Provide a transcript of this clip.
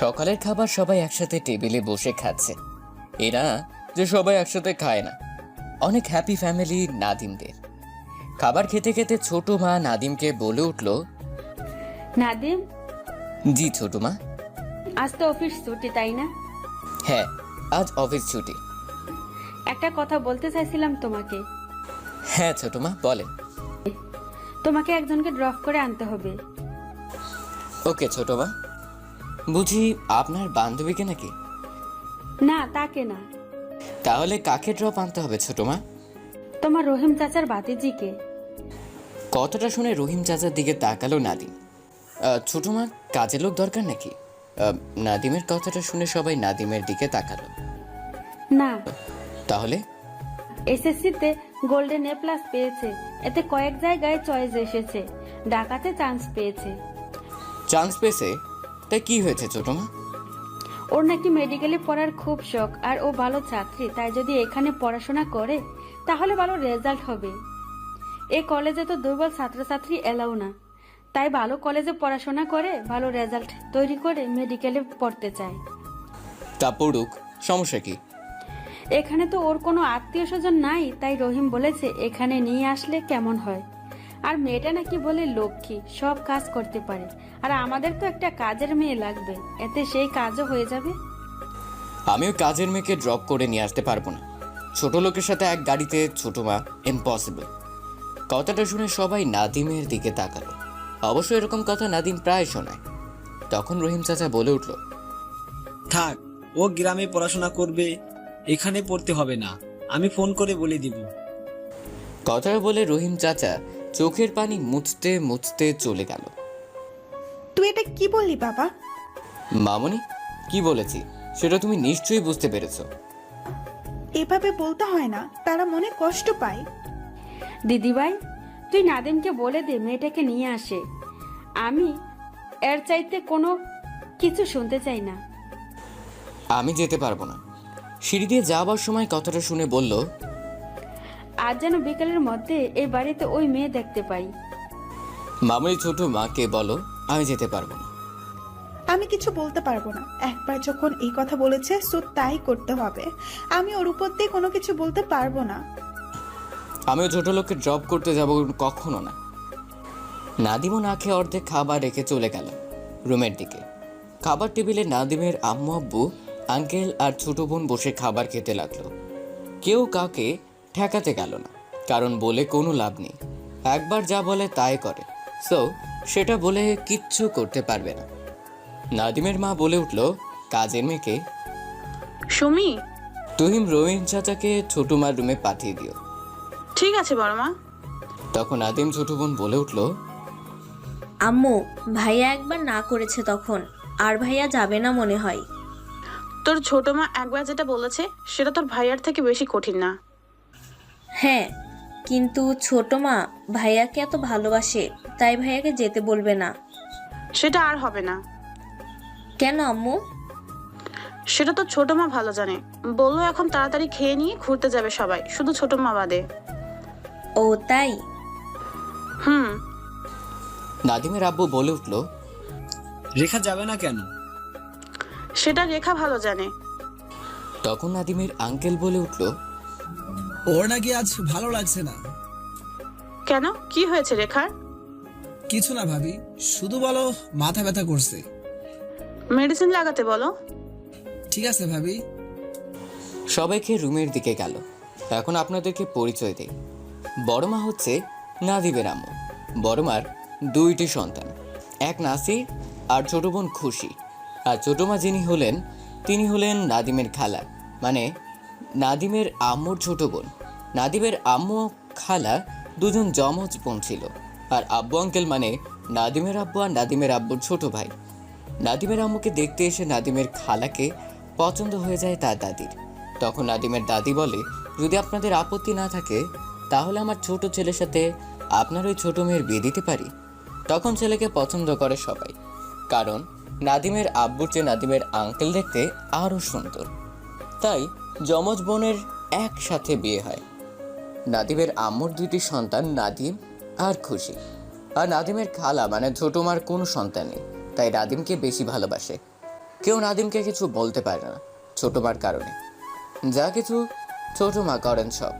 সকালের খাবার সবাই একসাথে টেবিলে বসে খাচ্ছে। এরা যে সবাই একসাথে খায় না, অনেক হ্যাপি ফ্যামিলি নাদিমদের। খাবার খেতে খেতে ছোট মা নাদিমকে বলে উঠল, নাদিম, জি ছোট মা। আজ তো অফিস ছুটি, তাই না? হ্যাঁ, আজ অফিস ছুটি। একটা কথা বলতে চাইছিলাম তোমাকে। হ্যাঁ ছোট মা, বলেন। তোমাকে একজনকে ড্রপ করে আনতে হবে। ওকে ছোট মা। বুঝি আপনার বান্ধবীকে নাকি? না, তাকে না, তাহলে কাকে ড্রপ আনতে হবে ছোট মা? তোমার রহিম চাচার ভাতিজিকে। কথাটা শুনে রহিম চাচার দিকে তাকালো নাদিম। ছোট মা, কাজের লোক দরকার নাকি? নাদিমের কথাটা শুনে সবাই নাদিমের দিকে তাকালো। না, তাহলে? এসএসসিতে গোল্ডেন এ প্লাস পেয়েছে, এতে কয়েক জায়গায় চয়েস এসেছে, ঢাকাতে চান্স পেয়েছে। চান্স পেয়েছে? তাই কি হয়েছে ছোট মা? ওর নাকি মেডিকেলে পড়ার খুব শখ, আর ও ভালো ছাত্রী, তাই যদি এখানে পড়াশোনা করে তাহলে ভালো রেজাল্ট হবে। এই কলেজে তো দুর্বল ছাত্রছাত্রী এলাও না, তাই ভালো কলেজে পড়াশোনা করে ভালো রেজাল্ট তৈরি করে মেডিকেলে পড়তে চায়। তা পড়ুক, সমস্যা কি? এখানে তো ওর কোনো আত্মীয় স্বজন নাই, তাই রহিম বলেছে এখানে নিয়ে আসলে কেমন হয়। আর মেয়েটা নাকি বলে লক্ষ্মী, সব কাজ করতে পারে, আর আমাদের তো একটা কাজের মেয়ে লাগবে, এতে সেই কাজও হয়ে যাবে। আমিও কাজের মেয়েকে ড্রপ করে নিয়ে আসতে পারবো না। ছোট লোকের সাথে এক গাড়িতে ছোট মা, ইম্পসিবল। কথাটা শুনে সবাই নাদিমের দিকে তাকালো। অবশ্য এরকম কথা নাদিম প্রায় শোনায়। তখন রহিম চাচা বলে উঠল, থাক, ও গ্রামে পড়াশোনা করবে, এখানে পড়তে হবে না, আমি ফোন করে বলে দিব। কথাটা বলে রহিম চাচা চোখের পানি মুছতে মুছতে চলে গেল। তুই এটা কি বললি বাবা? মামনি, কি বলেছি সেটা তুমি নিশ্চয়ই বুঝতে পেরেছো। এভাবে বলতে হয় না, তারা মনে কষ্ট পায়। দিদিভাই, তুই নাদিমকে বলে দে মেয়েটাকে নিয়ে আসে। আমি এর চাইতে কোনো কিছু শুনতে চাই না। আমি যেতে পারবো না। সিঁড়ি দিয়ে যাওয়ার সময় কথাটা শুনে বলল, আজ যেন বিকেলের মধ্যে এই বাড়িতে ওই মেয়ে দেখতে পাই। মামনি ছোট মাকে বলো আমি যেতে পারবো না। আমি কিছু বলতে পারবো না, একবার যখন এই কথা বলেছে সো তাই করতে হবে। আমি ওর উপর দিয়ে কোনো কিছু বলতে পারবো না। আমিও ছোট লোককে ড্রপ করতে যাব কখনো না। নাদিমও না খেয়ে অর্ধেক খাবার রেখে চলে গেল রুমের দিকে। খাবার টেবিলে নাদিমের আম্মু আব্বু আঙ্কেল আর ছোট বোন বসে খাবার খেতে লাগলো। কেউ কাউকে ঠেকাতে গেল না, কারণ বলে কোনো লাভ নেই। একবার যা বলে তাই করে, সো সেটা বলে কিচ্ছু করতে পারবে না। নাদিমের মা বলে উঠল, কাজের মেয়েকে সুমি, তুহিম রহিম চাচাকে ছোট মার রুমে পাঠিয়ে দিও। ঠিক আছে বড় মা। তখন নাদিম ছোট বোন বলে উঠল, আম্মু, ভাইয়া একবার না করেছে তখন, আর ভাইয়া যাবে না মনে হয়। তোর ছোট মা একবার যেটা বলেছে সেটা তোর ভাইয়ার থেকে বেশি কঠিন না। হ্যাঁ, কিন্তু ছোট মা ভাইয়াকে এত ভালোবাসে, তাই ভাইয়াকে যেতে বলবে না। সেটা আর হবে না। কেন আম্মু? সেটা তো ছোট মা ভালো জানে। বললো এখন তাড়াতাড়ি খেয়ে নিয়ে ঘুরতে যাবে সবাই, শুধু ছোট মা বাদে। ও তাই? হুম। নাদিমের আব্বু বলে উঠল, রেখা যাবে না কেন? সেটা রেখা ভালো জানে। তখন নাদিমের আঙ্কেল বলে উঠল, ওর নাকি আজ ভালো লাগছে না। কেন, কি হয়েছে রেখার? কিছু না ভাবি, শুধু বলো মাথা ব্যথা করছে। মেডিসিন লাগাতে বলো। ঠিক আছে ভাবি। সবাইকে রুমের দিকে গেল। এখন আপনাদেরকে পরিচয় দেই। বড় মা হচ্ছে নাদিমের আম্মু। বড় মার দুইটি সন্তান, এক নাসির আর ছোট বোন খুশি। আর ছোট মা যিনি হলেন তিনি হলেন নাদিমের খালা, মানে নাদিমের আম্মুর ছোট বোন। নাদিমের আম্মু খালা দুজন যমজ বোন ছিল। আর আব্বু আঙ্কেল মানে নাদিমের আব্বু আর নাদিমের আব্বুর ছোট ভাই। নাদিমের আম্মুকে দেখতে এসে নাদিমের খালাকে পছন্দ হয়ে যায় তার দাদির। তখন নাদিমের দাদি বলে, যদি আপনাদের আপত্তি না থাকে তাহলে আমার ছোট ছেলের সাথে আপনার ওই ছোট মেয়ের বিয়ে দিতে পারি। তখন ছেলেকে পছন্দ করে সবাই, কারণ নাদিমের আব্বুর চেয়ে নাদিমের আঙ্কেল দেখতে আরও সুন্দর। তাই যমজ বোনের একসাথে বিয়ে হয়। নাদিমের আম্মুর দুইটি সন্তান নাদিম আর খুশি। আর নাদিমের খালা মানে ছোট মার কোনো সন্তান নেই, তাই নাদিমকে বেশি ভালোবাসে। কেউ নাদিমকে কিছু বলতে পারে না ছোট মার কারণে। যা কিছু ছোট মা করেন সব।